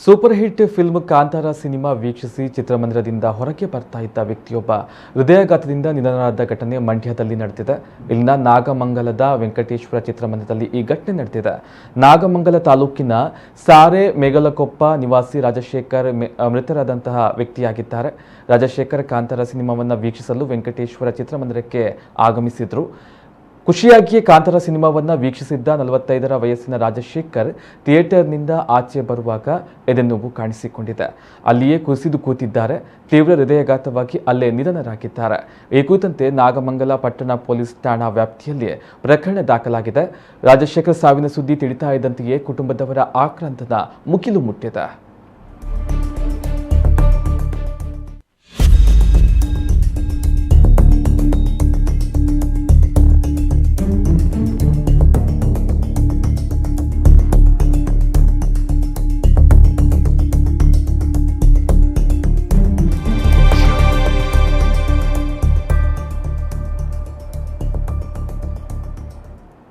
Super hit film Kantara cinema ವೀಕ್ಷಿಸಿ ಚಿತ್ರಮಂದಿರದಿಂದ ಹೊರಗೆ ಬರ್ತಾ ಇದ್ದ ವ್ಯಕ್ತಿಯೊಬ್ಬ ಹೃದಯಾಘಾತದಿಂದ ನಿಧನರಾದ ಘಟನೆ ಮಂಡ್ಯದಲ್ಲಿ ನಡೆದಿದೆ. ಇಲ್ಲಿನ ನಾಗಮಂಗಲದ ವೆಂಕಟೇಶ್ವರ ಚಿತ್ರಮಂದಿರದಲ್ಲಿ ಈ ಘಟನೆ ನಡೆದಿದೆ. ನಾಗಮಂಗಲ ತಾಲೂಕಿನ ಸಾರೆಮೇಗಲಕೊಪ್ಪ ನಿವಾಸಿ ರಾಜಶೇಖರ್ ಮೃತರಾದಂತಹ ವ್ಯಕ್ತಿಯಾಗಿದ್ದಾರೆ. ರಾಜಶೇಖರ್ ಕಾಂತಾರ ಸಿನಿಮಾವನ್ನು ವೀಕ್ಷಿಸಲು ವೆಂಕಟೇಶ್ವರ ಚಿತ್ರಮಂದಿರಕ್ಕೆ ಆಗಮಿಸಿದ್ರು. ಖುಷಿಯಾಗಿಯೇ ಕಾಂತಾರ ಸಿನಿಮಾವನ್ನು ವೀಕ್ಷಿಸಿದ್ದ 45ರ ವಯಸ್ಸಿನ ರಾಜಶೇಖರ್ ಥಿಯೇಟರ್ನಿಂದ ಆಚೆ ಬರುವಾಗ ಎದೆನೋವು ಕಾಣಿಸಿಕೊಂಡಿದೆ. ಅಲ್ಲಿಯೇ ಕುಸಿದು ಕೂತಿದ್ದಾರೆ. ತೀವ್ರ ಹೃದಯಾಘಾತವಾಗಿ ಅಲ್ಲೇ ನಿಧನರಾಗಿದ್ದಾರೆ. ಈ ಕುರಿತಂತೆ ನಾಗಮಂಗಲ ಪಟ್ಟಣ ಪೊಲೀಸ್ ಠಾಣಾ ವ್ಯಾಪ್ತಿಯಲ್ಲಿ ಪ್ರಕರಣ ದಾಖಲಾಗಿದೆ. ರಾಜಶೇಖರ್ ಸಾವಿನ ಸುದ್ದಿ ತಿಳಿತಾ ಇದ್ದಂತೆಯೇ ಕುಟುಂಬದವರ ಆಕ್ರಂದನ ಮುಗಿಲು ಮುಟ್ಟಿದೆ.